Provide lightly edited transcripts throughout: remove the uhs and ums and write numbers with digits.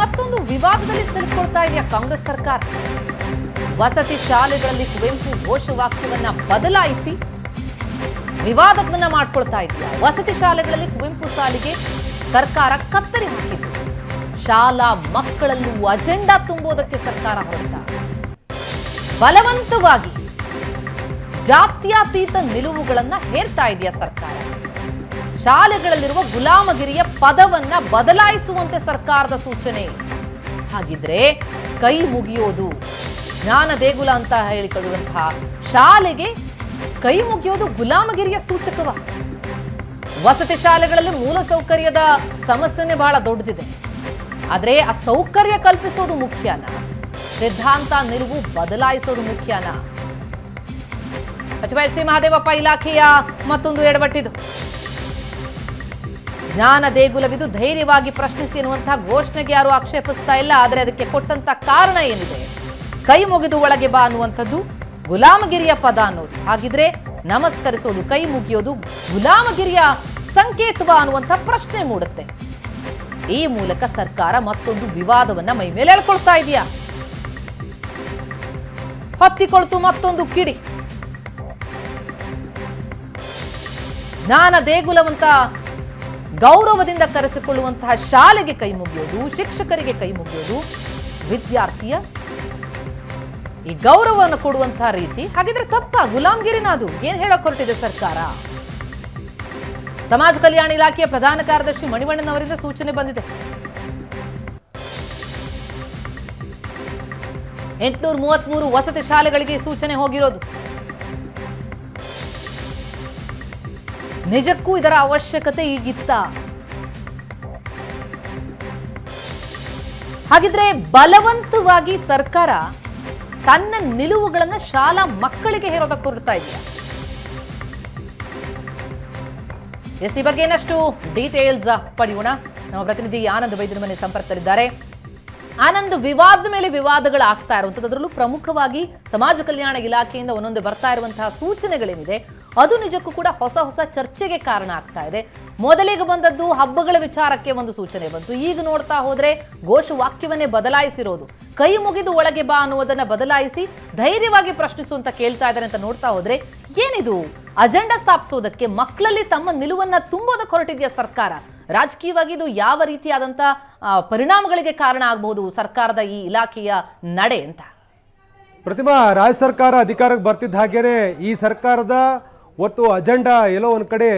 ಮತ್ತೊಂದು ವಿವಾದದಲ್ಲಿ ಸಿಲುಕೊಳ್ತಾ ಇದೆಯಾ ಕಾಂಗ್ರೆಸ್ ಸರ್ಕಾರ. ವಸತಿ ಶಾಲೆಗಳಲ್ಲಿ ಕುವೆಂಪು ಘೋಷವಾಕ್ಯವನ್ನ ಬದಲಾಯಿಸಿ ವಿವಾದವನ್ನ ಮಾಡ್ಕೊಳ್ತಾ ಇದೆಯಾ. ವಸತಿ ಶಾಲೆಗಳಲ್ಲಿ ಕುವೆಂಪು ಸಾಲಿಗೆ ಸರ್ಕಾರ ಕತ್ತರಿ ಹಾಕಿತ್ತು. ಶಾಲಾ ಮಕ್ಕಳಲ್ಲೂ ಅಜೆಂಡಾ ತುಂಬೋದಕ್ಕೆ ಸರ್ಕಾರ ಹೊರಟ ಬಲವಂತವಾಗಿ ಜಾತ್ಯತೀತ ನಿಲುವುಗಳನ್ನ ಹೇರ್ತಾ ಇದೆಯಾ ಸರ್ಕಾರ. ಶಾಲೆಗಳಲ್ಲಿರುವ ಗುಲಾಮಗಿರಿಯ ಪದವನ್ನ ಬದಲಾಯಿಸುವಂತೆ ಸರ್ಕಾರದ ಸೂಚನೆ. ಹಾಗಿದ್ರೆ ಕೈ ಮುಗಿಯೋದು ಜ್ಞಾನ ದೇಗುಲ ಅಂತ ಹೇಳಿಕೊಳ್ಳುವಂತಹ ಶಾಲೆಗೆ ಕೈ ಮುಗಿಯೋದು ಗುಲಾಮಗಿರಿಯ ಸೂಚಕವ. ವಸತಿ ಶಾಲೆಗಳಲ್ಲಿ ಮೂಲ ಸೌಕರ್ಯದ ಸಮಸ್ಯೆನೇ ಬಹಳ ದೊಡ್ಡದಿದೆ. ಆದ್ರೆ ಆ ಸೌಕರ್ಯ ಕಲ್ಪಿಸೋದು ಮುಖ್ಯನ, ಸಿದ್ಧಾಂತ ನಿಲುವು ಬದಲಾಯಿಸೋದು ಮುಖ್ಯನ? ಸಚಿವ ಎಸ್ ಸಿ ಮಹದೇವಪ್ಪ ಇಲಾಖೆಯ ಮತ್ತೊಂದು ಎಡವಟ್ಟಿದು. ಜ್ಞಾನ ದೇಗುಲವಿದು ಧೈರ್ಯವಾಗಿ ಪ್ರಶ್ನಿಸಿ ಎನ್ನುವಂತಹ ಘೋಷಣೆಗೆ ಯಾರು ಆಕ್ಷೇಪಿಸ್ತಾ ಇಲ್ಲ. ಆದರೆ ಅದಕ್ಕೆ ಕೊಟ್ಟಂತ ಕಾರಣ ಏನಿದೆ? ಕೈ ಮುಗಿದು ಒಳಗೆ ಬಾ ಅನ್ನುವಂಥದ್ದು ಗುಲಾಮಗಿರಿಯ ಪದ ಅನ್ನೋದು. ಹಾಗಿದ್ರೆ ನಮಸ್ಕರಿಸೋದು, ಕೈ ಮುಗಿಯೋದು ಗುಲಾಮಗಿರಿಯ ಸಂಕೇತವ ಅನ್ನುವಂಥ ಪ್ರಶ್ನೆ ಮೂಡುತ್ತೆ. ಈ ಮೂಲಕ ಸರ್ಕಾರ ಮತ್ತೊಂದು ವಿವಾದವನ್ನ ಮೈ ಮೇಲೆ ಎಳ್ಕೊಳ್ತಾ ಇದೆಯಾ? ಹೊತ್ತಿಕೊಳ್ತು ಮತ್ತೊಂದು ಕಿಡಿ. ಜ್ಞಾನ ದೇಗುಲವಂತ ಗೌರವದಿಂದ ಕರೆಸಿಕೊಳ್ಳುವಂತಹ ಶಾಲೆಗೆ ಕೈ ಮುಗಿಯೋದು, ಶಿಕ್ಷಕರಿಗೆ ಕೈ ಮುಗಿಯೋದು, ವಿದ್ಯಾರ್ಥಿಯ ಈ ಗೌರವವನ್ನು ಕೊಡುವಂತಹ ರೀತಿ. ಹಾಗಿದ್ರೆ ತಪ್ಪ? ಗುಲಾಮಗಿರಿನ ಅದು? ಏನ್ ಹೇಳಕ್ ಹೊರಟಿದೆ ಸರ್ಕಾರ? ಸಮಾಜ ಕಲ್ಯಾಣ ಇಲಾಖೆಯ ಪ್ರಧಾನ ಕಾರ್ಯದರ್ಶಿ ಮಣಿವಣ್ಣನವರಿಂದ ಸೂಚನೆ ಬಂದಿದೆ. 833 ವಸತಿ ಶಾಲೆಗಳಿಗೆ ಸೂಚನೆ ಹೋಗಿರೋದು. ನಿಜಕ್ಕೂ ಇದರ ಅವಶ್ಯಕತೆ ಈಗಿತ್ತ? ಹಾಗಿದ್ರೆ ಬಲವಂತವಾಗಿ ಸರ್ಕಾರ ತನ್ನ ನಿಲುವುಗಳನ್ನ ಶಾಲಾ ಮಕ್ಕಳಿಗೆ ಹೇರೋದಕ್ಕೆ ಹೊರಡ್ತಾ ಇದೆಯಾ? ಈ ಬಗ್ಗೆ ಏನಷ್ಟು ಡೀಟೇಲ್ಸ್ ಪಡೆಯೋಣ. ನಮ್ಮ ಪ್ರತಿನಿಧಿ ಆನಂದ್ ವೈದ್ಯರ ಮನೆ ಸಂಪರ್ಕದಲ್ಲಿದ್ದಾರೆ. ಆನಂದ್, ವಿವಾದ ಮೇಲೆ ವಿವಾದಗಳು ಆಗ್ತಾ ಇರುವಂಥದ್ದು, ಅದರಲ್ಲೂ ಪ್ರಮುಖವಾಗಿ ಸಮಾಜ ಕಲ್ಯಾಣ ಇಲಾಖೆಯಿಂದ ಒಂದೊಂದು ಬರ್ತಾ ಇರುವಂತಹ ಸೂಚನೆಗಳೇನಿದೆ ಅದು ನಿಜಕ್ಕೂ ಕೂಡ ಹೊಸ ಹೊಸ ಚರ್ಚೆಗೆ ಕಾರಣ ಆಗ್ತಾ ಇದೆ. ಮೊದಲಿಗೆ ಬಂದದ್ದು ಹಬ್ಬಗಳ ವಿಚಾರಕ್ಕೆ ಒಂದು ಸೂಚನೆ ಬಂತು. ಈಗ ನೋಡ್ತಾ ಹೋದ್ರೆ ಘೋಷವಾಕ್ಯವನ್ನೇ ಬದಲಾಯಿಸಿರೋದು. ಕೈ ಮುಗಿದು ಒಳಗೆ ಬಾ ಅನ್ನುವುದನ್ನ ಬದಲಾಯಿಸಿ ಧೈರ್ಯವಾಗಿ ಪ್ರಶ್ನಿಸು ಅಂತ ಕೇಳ್ತಾ ಇದ್ದಾರೆ ಅಂತ ನೋಡ್ತಾ ಹೋದ್ರೆ ಏನಿದು? ಅಜೆಂಡಾ ಸ್ಥಾಪಿಸೋದಕ್ಕೆ, ಮಕ್ಕಳಲ್ಲಿ ತಮ್ಮ ನಿಲುವನ್ನ ತುಂಬೋದಕ್ಕೆ ಹೊರಟಿದೆಯಾ ಸರ್ಕಾರ? ರಾಜಕೀಯವಾಗಿ ಇದು ಯಾವ ರೀತಿಯಾದಂತ ಪರಿಣಾಮಗಳಿಗೆ ಕಾರಣ ಆಗಬಹುದು ಸರ್ಕಾರದ ಈ ಇಲಾಖೆಯ ನಡೆ ಅಂತ? ಪ್ರತಿಮಾ, ರಾಜ್ಯ ಸರ್ಕಾರ ಅಧಿಕಾರಕ್ಕೆ ಬರ್ತಿದ್ದ ಹಾಗೇನೆ ಈ ಸರ್ಕಾರದ ಒಟ್ಟು ಅಜೆಂಡಾ ಎಲ್ಲೋ ಒಂದು ಕಡೆ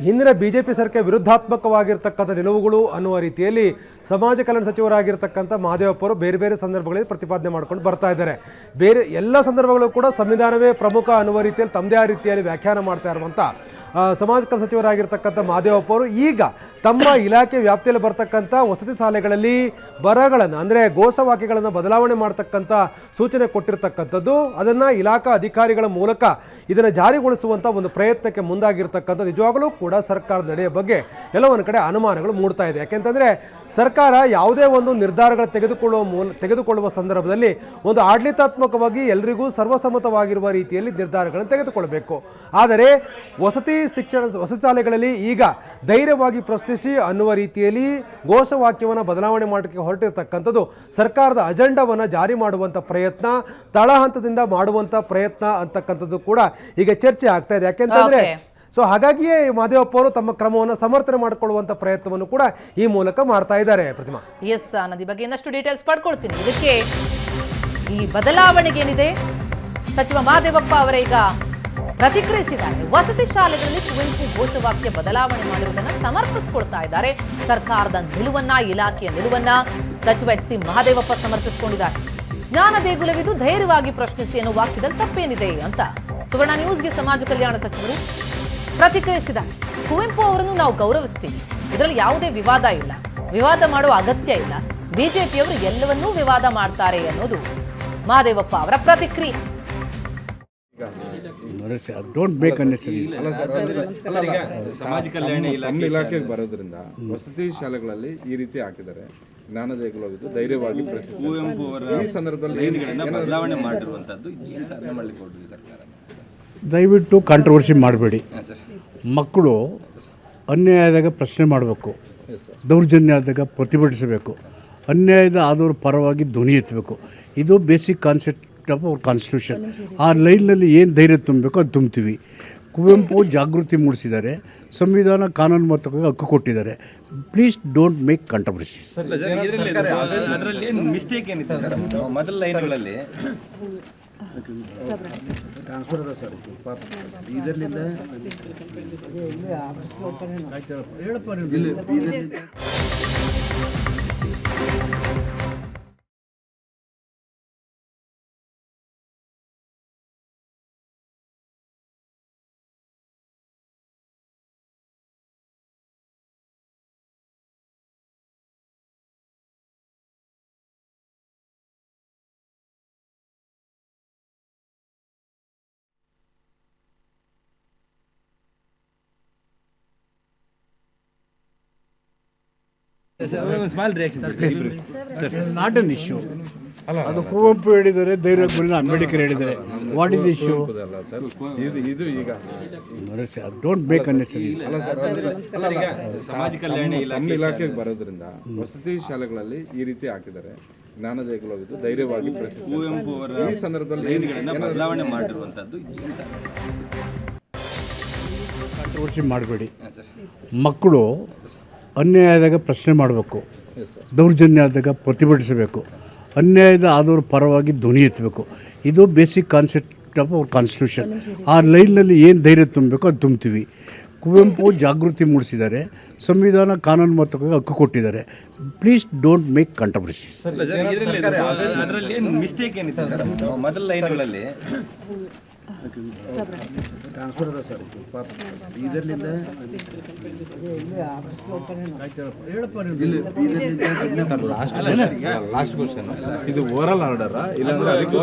ಹಿಂದಿನ BJP ಸರ್ಕಾರ ವಿರುದ್ಧಾತ್ಮಕವಾಗಿರ್ತಕ್ಕಂಥ ನಿಲುವುಗಳು ಅನ್ನುವ ರೀತಿಯಲ್ಲಿ ಸಮಾಜ ಕಲ್ಯಾಣ ಸಚಿವರಾಗಿರ್ತಕ್ಕಂಥ ಮಹದೇವಪ್ಪ ಅವರು ಬೇರೆ ಬೇರೆ ಸಂದರ್ಭಗಳಲ್ಲಿ ಪ್ರತಿಪಾದನೆ ಮಾಡ್ಕೊಂಡು ಬರ್ತಾ ಇದ್ದಾರೆ. ಬೇರೆ ಎಲ್ಲ ಸಂದರ್ಭಗಳು ಕೂಡ ಸಂವಿಧಾನವೇ ಪ್ರಮುಖ ಅನ್ನುವ ರೀತಿಯಲ್ಲಿ ತಮ್ಮದೇ ರೀತಿಯಲ್ಲಿ ವ್ಯಾಖ್ಯಾನ ಮಾಡ್ತಾ ಇರುವಂಥ ಸಮಾಜ ಕಲ್ಯಾಣ ಸಚಿವರಾಗಿರ್ತಕ್ಕಂಥ ಮಹದೇವಪ್ಪ ಅವರು ಈಗ ತಮ್ಮ ಇಲಾಖೆ ವ್ಯಾಪ್ತಿಯಲ್ಲಿ ಬರ್ತಕ್ಕಂಥ ವಸತಿ ಶಾಲೆಗಳಲ್ಲಿ ಬರಹಗಳನ್ನು ಅಂದರೆ ಘೋಷವಾಕ್ಯಗಳನ್ನು ಬದಲಾವಣೆ ಮಾಡ್ತಕ್ಕಂಥ ಸೂಚನೆ ಕೊಟ್ಟಿರ್ತಕ್ಕಂಥದ್ದು. ಅದನ್ನು ಇಲಾಖಾ ಅಧಿಕಾರಿಗಳ ಮೂಲಕ ಇದನ್ನು ಜಾರಿಗೊಳಿಸುವಂಥ ಒಂದು ಪ್ರಯತ್ನಕ್ಕೆ ಮುಂದಾಗಿರ್ತಕ್ಕಂಥ ನಿಜವಾಗಲೂ ಕೂಡ ಸರ್ಕಾರದ ನಡೆಯ ಬಗ್ಗೆ ಎಲ್ಲ ಒಂದು ಕಡೆ ಅನುಮಾನಗಳು ಮೂಡ್ತಾ ಇದೆ. ಯಾಕೆಂತಂದರೆ ಸರ್ಕಾರ ಯಾವುದೇ ಒಂದು ನಿರ್ಧಾರಗಳು ತೆಗೆದುಕೊಳ್ಳುವ ಸಂದರ್ಭದಲ್ಲಿ ಒಂದು ಆಡಳಿತಾತ್ಮಕವಾಗಿ ಎಲ್ಲರಿಗೂ ಸರ್ವಸಮ್ಮತವಾಗಿರುವ ರೀತಿಯಲ್ಲಿ ನಿರ್ಧಾರಗಳನ್ನು ತೆಗೆದುಕೊಳ್ಳಬೇಕು. ಆದರೆ ವಸತಿ ಶಾಲೆಗಳಲ್ಲಿ ಈಗ ಧೈರ್ಯವಾಗಿ ಪ್ರಶ್ನಿಸಿ ಅನ್ನುವ ರೀತಿಯಲ್ಲಿ ಘೋಷವಾಕ್ಯವನ್ನು ಬದಲಾವಣೆ ಮಾಡೋಕ್ಕೆ ಹೊರಟಿರ್ತಕ್ಕಂಥದ್ದು ಸರ್ಕಾರದ ಅಜೆಂಡಾವನ್ನು ಜಾರಿ ಮಾಡುವಂಥ ಪ್ರಯತ್ನ, ತಳಹಂತದಿಂದ ಮಾಡುವಂಥ ಪ್ರಯತ್ನ ಅಂತಕ್ಕಂಥದ್ದು ಕೂಡ ಈಗ ಚರ್ಚೆ ಆಗ್ತಾ ಇದೆ. ಯಾಕೆಂತಂದ್ರೆ ಹಾಗಾಗಿಯೇ ಮಹದೇವಪ್ಪ ಅವರು ತಮ್ಮ ಕ್ರಮವನ್ನು ಸಮರ್ಥನೆ ಮಾಡಿಕೊಳ್ಳುವಂತ ಪ್ರಯತ್ನವನ್ನು ಕೂಡ ಈ ಮೂಲಕ ಮಾಡ್ತಾ ಇದ್ದಾರೆ. ಪ್ರತಿಮಾ, ಎಸ್ ನದಿ ಬಗ್ಗೆ ಇನ್ನಷ್ಟು ಡೀಟೇಲ್ಸ್ ಪಡ್ಕೊಳ್ತೀನಿ. ಇದಕ್ಕೆ ಈ ಬದಲಾವಣೆಗೆ ಏನಿದೆ ಸಚಿವ ಮಹದೇವಪ್ಪ ಅವರೇ ಈಗ ಪ್ರತಿಕ್ರಿಯಿಸಿದ್ದಾರೆ. ವಸತಿ ಶಾಲೆಗಳಲ್ಲಿ ಕುವೆಂಪು ಘೋಷವಾಕ್ಯ ಬದಲಾವಣೆ ಮಾಡಿರುವುದನ್ನು ಸಮರ್ಥಿಸಿಕೊಳ್ತಾ ಇದ್ದಾರೆ. ಸರ್ಕಾರದ ನಿಲುವನ್ನ, ಇಲಾಖೆಯ ನಿಲುವನ್ನ ಸಚಿವ ಎಚ್ ಸಿ ಮಹದೇವಪ್ಪ ಸಮರ್ಥಿಸಿಕೊಂಡಿದ್ದಾರೆ. ಜ್ಞಾನ ದೇಗುಲವಿದು ಧೈರ್ಯವಾಗಿ ಪ್ರಶ್ನಿಸಿ ಎನ್ನುವ ವಾಕ್ಯದಲ್ಲಿ ತಪ್ಪೇನಿದೆ ಅಂತ ಸುವರ್ಣ ನ್ಯೂಸ್ಗೆ ಸಮಾಜ ಕಲ್ಯಾಣ ಸಚಿವರು ಪ್ರತಿಕ್ರಿಯಿಸಿದ್ದಾರೆ. ಕುವೆಂಪು ಅವರನ್ನು ನಾವು ಗೌರವಿಸ್ತೀವಿ, ಇದರಲ್ಲಿ ಯಾವುದೇ ವಿವಾದ ಇಲ್ಲ, ವಿವಾದ ಮಾಡುವ ಅಗತ್ಯ ಇಲ್ಲ. ಬಿಜೆಪಿಯವರು ಎಲ್ಲವನ್ನೂ ವಿವಾದ ಮಾಡ್ತಾರೆ ಅನ್ನೋದು ಮಹದೇವಪ್ಪ ಅವರ ಪ್ರತಿಕ್ರಿಯೆ. ಸಮಾಜ ಕಲ್ಯಾಣ ಇಲಾಖೆಗೆ ಬರೋದ್ರಿಂದ ವಸತಿ ಶಾಲೆಗಳಲ್ಲಿ ಈ ರೀತಿ ಹಾಕಿದ್ದಾರೆ. ಜ್ಞಾನ ದೇಗುಲವಿದ್ದು ಧೈರ್ಯವಾಗಿ ಕುವೆಂಪು ಅವರ ಈ ಸಂದರ್ಭದಲ್ಲಿ ಬದಲಾವಣೆ ಮಾಡಿರುವಂತದ್ದು ಏನು ಸಾಧನೆ ಮಾಡಲಿಕ್ಕೆ ಹೊರಟಿದೆ ಸರ್ಕಾರ? ದಯವಿಟ್ಟು ಕಾಂಟ್ರವರ್ಸಿ ಮಾಡಬೇಡಿ. ಮಕ್ಕಳು ಅನ್ಯಾಯ ಆದಾಗ ಪ್ರಶ್ನೆ ಮಾಡಬೇಕು, ದೌರ್ಜನ್ಯ ಆದಾಗ ಪ್ರತಿಭಟಿಸಬೇಕು. ಅನ್ಯಾಯದ ಆದವ್ರ ಪರವಾಗಿ ಧ್ವನಿ ಎತ್ತಬೇಕು. ಇದು ಬೇಸಿಕ್ ಕಾನ್ಸೆಪ್ಟ್ ಆಫ್ ಅವ್ರ ಕಾನ್ಸ್ಟಿಟ್ಯೂಷನ್. ಆ ಲೈನ್ನಲ್ಲಿ ಏನು ಧೈರ್ಯ ತುಂಬಬೇಕು ಅದು ತುಂಬ್ತೀವಿ. ಕುವೆಂಪು ಜಾಗೃತಿ ಮೂಡಿಸಿದ್ದಾರೆ, ಸಂವಿಧಾನ ಕಾನೂನಾತ್ಮಕವಾಗಿ ಹಕ್ಕು ಕೊಟ್ಟಿದ್ದಾರೆ. Please don't make controversies. ಅದರಲ್ಲಿ ಏನು ಮಿಸ್ಟೇಕ್ ಏನಿದೆ ಸರ್? ಮೊದಲ ಲೈನ್ಗಳಲ್ಲಿ small reaction. Not an issue. ಅದು ಕುವೆಂಪು ಹೇಳಿದ್ದಾರೆ, ಧೈರ್ಯ ಅಂಬೇಡ್ಕರ್ ಹೇಳಿದ್ದಾರೆ. What is issue? ಅಲ್ಲ ಸರ್, ಇದು ಈಗ ಡೋಂಟ್ ಮೇಕ್ ಅನ್ನೆಸರಿ. ಸಮಾಜ ಕಲ್ಯಾಣ ನಮ್ಮ ಇಲಾಖೆಗೆ ಬರೋದ್ರಿಂದ ವಸತಿ ಶಾಲೆಗಳಲ್ಲಿ ಈ ರೀತಿ ಹಾಕಿದ್ದಾರೆ. ಜ್ಞಾನ ದೇಗುಲವಿದ್ದು ಧೈರ್ಯವಾಗಿ ಕುವೆಂಪು ಅವರ ಈ ಸಂದರ್ಭದಲ್ಲಿ ಲೈನ್ಗಳನ್ನ ಬದಲಾವಣೆ ಮಾಡಿರುವಂಥದ್ದು. ಕಾಂಟ್ರವರ್ಸಿ ಮಾಡಬೇಡಿ. ಮಕ್ಕಳು ಅನ್ಯಾಯದಾಗ ಪ್ರಶ್ನೆ ಮಾಡಬೇಕು, ದೌರ್ಜನ್ಯ ಆದಾಗ ಪ್ರತಿಭಟಿಸಬೇಕು, ಅನ್ಯಾಯದ ಆದವ್ರ ಪರವಾಗಿ ಧ್ವನಿ ಎತ್ತಬೇಕು. ಇದು ಬೇಸಿಕ್ ಕಾನ್ಸೆಪ್ಟ್ ಆಫ್ ಅವ್ರ ಕಾನ್ಸ್ಟಿಟ್ಯೂಷನ್. ಆ ಲೈನ್ನಲ್ಲಿ ಏನು ಧೈರ್ಯ ತುಂಬಬೇಕು ಅದು ತುಂಬ್ತೀವಿ. ಕುವೆಂಪು ಜಾಗೃತಿ ಮೂಡಿಸಿದ್ದಾರೆ, ಸಂವಿಧಾನ ಕಾನೂನಾತ್ಮಕವಾಗಿ ಹಕ್ಕು ಕೊಟ್ಟಿದ್ದಾರೆ. Please don't make controversies. ಅದರಲ್ಲಿ ಏನು ಮಿಸ್ಟೇಕ್ ಏನಿದೆ ಸರ್? ಮೊದಲ ಲೈನ್ಗಳಲ್ಲಿ ಲಾಸ್ಟ್ ಕ್ವಶನ್, ಇದು ಓರಲ್ ಆರ್ಡರ್ ಇಲ್ಲಾಂದ್ರೆ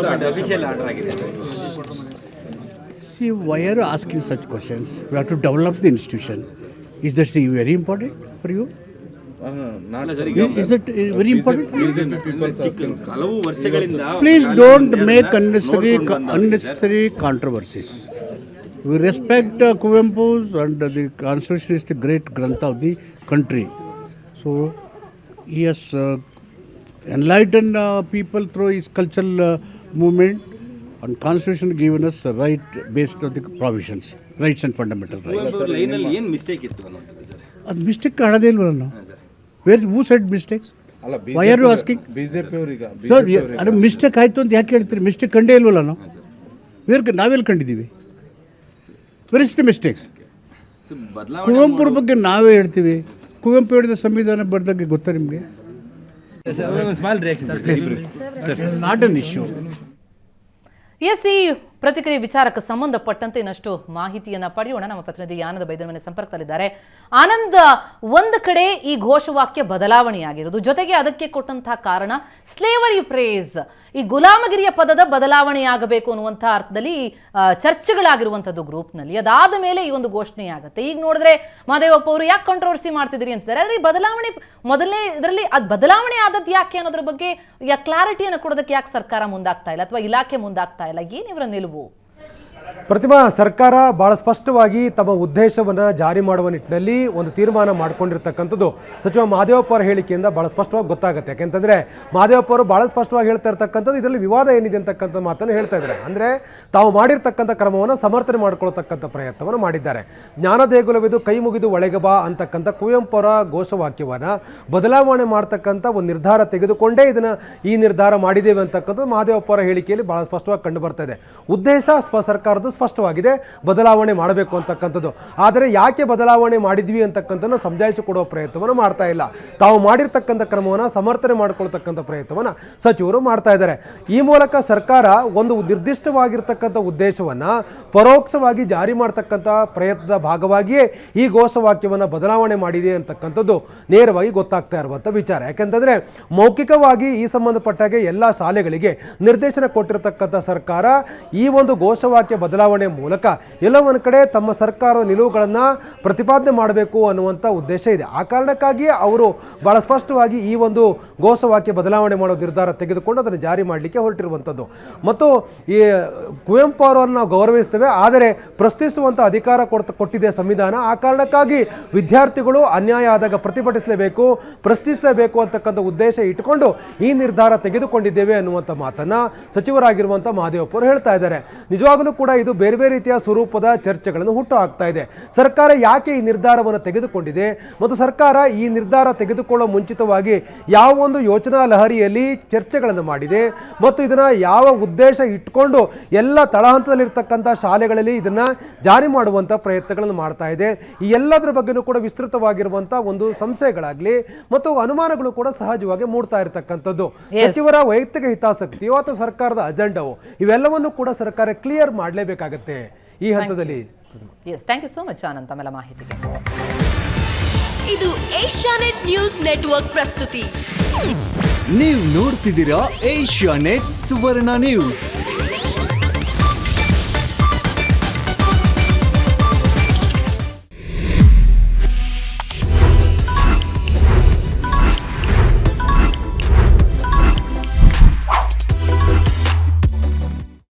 ಅಫಿಷಿಯಲ್ ಆರ್ಡರ್ ಆಗಿದೆ. See, why are you asking such questions? We have to develop the institution. Is that very important for you? Is it very important? ಹಲವು ವರ್ಷಗಳಿಂದ Please don't make unnecessary controversies. We respect Kuvempu's, and the Constitution is the great grantha of the country. So he has enlightened people through his cultural movement, and Constitution given us a right based on the provisions, rights and fundamental rights. Kuvempu ಲೈನಲ್ಲಿ ಏನು mistake ಇತ್ತು ಅನ್ನೋದು sir? ಅದು mistake ಕಾಣೋದೇ ಇಲ್ವಲ್ಲ ನಾವು. Who said mistakes? Why are you asking? BJP ಅವರೀಗ ಅದು ಮಿಸ್ಟೇಕ್ ಆಯಿತು ಅಂತ ಯಾಕೆ ಹೇಳ್ತೀರಿ? ಮಿಸ್ಟೇಕ್ ಕಂಡೇ ಇಲ್ವಲ್ಲ ನಾವು. ನಾವೆಲ್ಲಿ ಕಂಡಿದ್ದೀವಿ? Where is the mistakes? ಕುವೆಂಪುರ ಬಗ್ಗೆ ನಾವೇ ಹೇಳ್ತೀವಿ. ಕುವೆಂಪು ಹೇಳಿದ ಸಂವಿಧಾನ ಬರೆದಾಗ ಗೊತ್ತಾ ನಿಮಗೆ? Small reaction. Not an issue. Yes, ಈ ಪ್ರತಿಕ್ರಿಯೆ ವಿಚಾರಕ್ಕೆ ಸಂಬಂಧಪಟ್ಟಂತೆ ಇನ್ನಷ್ಟು ಮಾಹಿತಿಯನ್ನ ಪಡೆಯೋಣ. ನಮ್ಮ ಪ್ರತಿನಿಧಿ ಆನಂದ್ ಬೈದರ್ಮನೆ ಸಂಪರ್ಕದಲ್ಲಿದ್ದಾರೆ. ಆನಂದ್, ಒಂದು ಕಡೆ ಈ ಘೋಷವಾಕ್ಯ ಬದಲಾವಣೆಯಾಗಿರೋದು, ಜೊತೆಗೆ ಅದಕ್ಕೆ ಕೊಟ್ಟಂತಹ ಕಾರಣ ಸ್ಲೇವರಿ ಫ್ರೇಸ್, ಈ ಗುಲಾಮಗಿರಿಯ ಪದದ ಬದಲಾವಣೆಯಾಗಬೇಕು ಅನ್ನುವಂಥ ಅರ್ಥದಲ್ಲಿ ಚರ್ಚೆಗಳಾಗಿರುವಂಥದ್ದು ಗ್ರೂಪ್ನಲ್ಲಿ. ಅದಾದ ಮೇಲೆ ಈ ಒಂದು ಘೋಷಣೆ ಆಗುತ್ತೆ. ಈಗ ನೋಡಿದ್ರೆ ಮಹದೇವಪ್ಪ ಅವರು ಯಾಕೆ ಕಾಂಟ್ರವರ್ಸಿ ಮಾಡ್ತಿದ್ದೀರಿ ಅಂತಿದ್ದಾರೆ. ಆದರೆ ಈ ಬದಲಾವಣೆ ಮೊದಲನೇ ಇದರಲ್ಲಿ ಅದು ಬದಲಾವಣೆ ಆದದ್ದು ಯಾಕೆ ಅನ್ನೋದ್ರ ಬಗ್ಗೆ ಕ್ಲಾರಿಟಿಯನ್ನು ಕೊಡೋದಕ್ಕೆ ಯಾಕೆ ಸರ್ಕಾರ ಮುಂದಾಗ್ತಾ ಇಲ್ಲ ಅಥವಾ ಇಲಾಖೆ ಮುಂದಾಗ್ತಾ ಇಲ್ಲ? ಏನು ಇವರ ನಿಲುವು? ಪ್ರತಿಮಾ, ಸರ್ಕಾರ ಬಹಳ ಸ್ಪಷ್ಟವಾಗಿ ತಮ್ಮ ಉದ್ದೇಶವನ್ನು ಜಾರಿ ಮಾಡುವ ನಿಟ್ಟಿನಲ್ಲಿ ಒಂದು ತೀರ್ಮಾನ ಮಾಡಿಕೊಂಡಿರ್ತಕ್ಕಂಥದ್ದು ಸಚಿವ ಮಹದೇವಪ್ಪ ಅವರ ಹೇಳಿಕೆಯಿಂದ ಬಹಳ ಸ್ಪಷ್ಟವಾಗಿ ಗೊತ್ತಾಗುತ್ತೆ. ಯಾಕೆಂತಂದರೆ ಮಹದೇವಪ್ಪ ಅವರು ಬಹಳ ಸ್ಪಷ್ಟವಾಗಿ ಹೇಳ್ತಾ ಇರ್ತಕ್ಕಂಥದ್ದು ಇದರಲ್ಲಿ ವಿವಾದ ಏನಿದೆ ಅಂತಕ್ಕಂಥ ಮಾತನ್ನು ಹೇಳ್ತಾ ಇದ್ದಾರೆ. ಅಂದರೆ ತಾವು ಮಾಡಿರ್ತಕ್ಕಂಥ ಕ್ರಮವನ್ನು ಸಮರ್ಥನೆ ಮಾಡಿಕೊಳ್ತಕ್ಕಂಥ ಪ್ರಯತ್ನವನ್ನು ಮಾಡಿದ್ದಾರೆ. ಜ್ಞಾನ ದೇಗುಲವಿದು ಕೈ ಮುಗಿದು ಒಳಗೆ ಬಾ ಅಂತಕ್ಕಂಥ ಕುವೆಂಪು ಅವರ ಘೋಷವಾಕ್ಯವನ್ನು ಬದಲಾವಣೆ ಮಾಡ್ತಕ್ಕಂಥ ಒಂದು ನಿರ್ಧಾರ ತೆಗೆದುಕೊಂಡೇ ಈ ನಿರ್ಧಾರ ಮಾಡಿದ್ದೇವೆ ಅಂತಕ್ಕಂಥದ್ದು ಮಹದೇವಪ್ಪ ಅವರ ಹೇಳಿಕೆಯಲ್ಲಿ ಬಹಳ ಸ್ಪಷ್ಟವಾಗಿ ಕಂಡು ಬರ್ತಾ ಇದೆ. ಉದ್ದೇಶ ಸರ್ಕಾರದ್ದು ಸ್ಪಷ್ಟವಾಗಿದೆ, ಬದಲಾವಣೆ ಮಾಡಬೇಕು ಅಂತಕ್ಕಂಥದ್ದು. ಆದರೆ ಯಾಕೆ ಬದಲಾವಣೆ ಮಾಡಿದ್ವಿ ಅಂತಕ್ಕಂಥದ್ದನ್ನು ಸಮಜಾಯಿಸಿಕೊಡುವ ಪ್ರಯತ್ನವನ್ನು ಮಾಡ್ತಾ ಇಲ್ಲ. ತಾವು ಮಾಡಿರ್ತಕ್ಕಂಥ ಕ್ರಮವನ್ನು ಸಮರ್ಥನೆ ಮಾಡಿಕೊಳ್ತಕ್ಕಂಥ ಪ್ರಯತ್ನವನ್ನು ಸಚಿವರು ಮಾಡ್ತಾ ಇದ್ದಾರೆ. ಈ ಮೂಲಕ ಸರ್ಕಾರ ಒಂದು ನಿರ್ದಿಷ್ಟವಾಗಿರ್ತಕ್ಕಂಥ ಉದ್ದೇಶವನ್ನು ಪರೋಕ್ಷವಾಗಿ ಜಾರಿ ಮಾಡ್ತಕ್ಕಂಥ ಪ್ರಯತ್ನದ ಭಾಗವಾಗಿಯೇ ಈ ಘೋಷವಾಕ್ಯವನ್ನು ಬದಲಾವಣೆ ಮಾಡಿದೆ ಅಂತಕ್ಕಂಥದ್ದು ನೇರವಾಗಿ ಗೊತ್ತಾಗ್ತಾ ಇರುವಂಥ ವಿಚಾರ. ಯಾಕೆಂತಂದರೆ ಮೌಖಿಕವಾಗಿ ಈ ಸಂಬಂಧಪಟ್ಟಾಗೆ ಎಲ್ಲ ಶಾಲೆಗಳಿಗೆ ನಿರ್ದೇಶನ ಕೊಟ್ಟಿರತಕ್ಕಂಥ ಸರ್ಕಾರ ಈ ಒಂದು ಘೋಷವಾಕ್ಯ ಬದಲಾವಣೆ ಮೂಲಕ ಎಲ್ಲೋ ಒಂದು ಕಡೆ ತಮ್ಮ ಸರ್ಕಾರದ ನಿಲುವುಗಳನ್ನು ಪ್ರತಿಪಾದನೆ ಮಾಡಬೇಕು ಅನ್ನುವಂಥ ಉದ್ದೇಶ ಇದೆ. ಆ ಕಾರಣಕ್ಕಾಗಿಯೇ ಅವರು ಭಾಳ ಸ್ಪಷ್ಟವಾಗಿ ಈ ಒಂದು ಘೋಷವಾಕ್ಯ ಬದಲಾವಣೆ ಮಾಡೋ ನಿರ್ಧಾರ ತೆಗೆದುಕೊಂಡು ಅದನ್ನು ಜಾರಿ ಮಾಡಲಿಕ್ಕೆ ಹೊರಟಿರುವಂಥದ್ದು. ಮತ್ತು ಈ ಕುವೆಂಪು ಅವರನ್ನು ನಾವು ಗೌರವಿಸ್ತೇವೆ, ಆದರೆ ಪ್ರಶ್ನಿಸುವಂಥ ಅಧಿಕಾರ ಕೊಟ್ಟಿದೆ ಸಂವಿಧಾನ. ಆ ಕಾರಣಕ್ಕಾಗಿ ವಿದ್ಯಾರ್ಥಿಗಳು ಅನ್ಯಾಯ ಆದಾಗ ಪ್ರತಿಭಟಿಸಲೇಬೇಕು, ಪ್ರಶ್ನಿಸಲೇಬೇಕು ಅಂತಕ್ಕಂಥ ಉದ್ದೇಶ ಇಟ್ಟುಕೊಂಡು ಈ ನಿರ್ಧಾರ ತೆಗೆದುಕೊಂಡಿದ್ದೇವೆ ಅನ್ನುವಂಥ ಮಾತನ್ನು ಸಚಿವರಾಗಿರುವಂಥ ಮಹದೇವಪ್ಪ ಅವರು ಹೇಳ್ತಾ ಇದ್ದಾರೆ. ನಿಜವಾಗಲೂ ಕೂಡ ಇದು ಬೇರೆ ಬೇರೆ ರೀತಿಯ ಸ್ವರೂಪದ ಚರ್ಚೆಗಳನ್ನು ಹುಟ್ಟು ಹಾಕ್ತಾ ಇದೆ. ಸರ್ಕಾರ ಯಾಕೆ ಈ ನಿರ್ಧಾರವನ್ನು ತೆಗೆದುಕೊಂಡಿದೆ ಮತ್ತು ಸರ್ಕಾರ ಈ ನಿರ್ಧಾರ ತೆಗೆದುಕೊಳ್ಳೋ ಮುಂಚಿತವಾಗಿ ಯಾವ ಒಂದು ಯೋಚನಾ ಲಹರಿಯಲ್ಲಿ ಚರ್ಚೆಗಳನ್ನು ಮಾಡಿದೆ ಮತ್ತು ಇದನ್ನು ಯಾವ ಉದ್ದೇಶ ಇಟ್ಕೊಂಡು ಎಲ್ಲ ತಳಹಂತದಲ್ಲಿರ್ತಕ್ಕಂಥ ಶಾಲೆಗಳಲ್ಲಿ ಇದನ್ನು ಜಾರಿ ಮಾಡುವಂಥ ಪ್ರಯತ್ನಗಳನ್ನು ಮಾಡ್ತಾ ಇದೆ. ಈ ಎಲ್ಲದರ ಬಗ್ಗೆನೂ ಕೂಡ ವಿಸ್ತೃತವಾಗಿರುವಂಥ ಒಂದು ಸಂಶಯಗಳಾಗಲಿ ಮತ್ತು ಅನುಮಾನಗಳು ಕೂಡ ಸಹಜವಾಗಿ ಮೂಡ್ತಾ ಇರತಕ್ಕಂಥದ್ದು. ಸಚಿವರ ವೈಯಕ್ತಿಕ ಹಿತಾಸಕ್ತಿಯೋ ಅಥವಾ ಸರ್ಕಾರದ ಅಜೆಂಡವೋ ಇವೆಲ್ಲವನ್ನು ಕೂಡ ಸರ್ಕಾರ ಕ್ಲಿಯರ್ ಮಾಡಲೇಬೇಕಾಗತ್ತೆ ಈ ಹಂತದಲ್ಲಿ. Thank you so much Anand ತಮ್ಮೆಲ್ಲ ಮಾಹಿತಿಗೆ. ಇದು ಏಷ್ಯಾನೆಟ್ ನ್ಯೂಸ್ ನೆಟ್ವರ್ಕ್ ಪ್ರಸ್ತುತಿ. ನೀವು ನೋಡ್ತಿದ್ದೀರಾ ಏಷ್ಯಾನೆಟ್ ಸುವರ್ಣ ನ್ಯೂಸ್.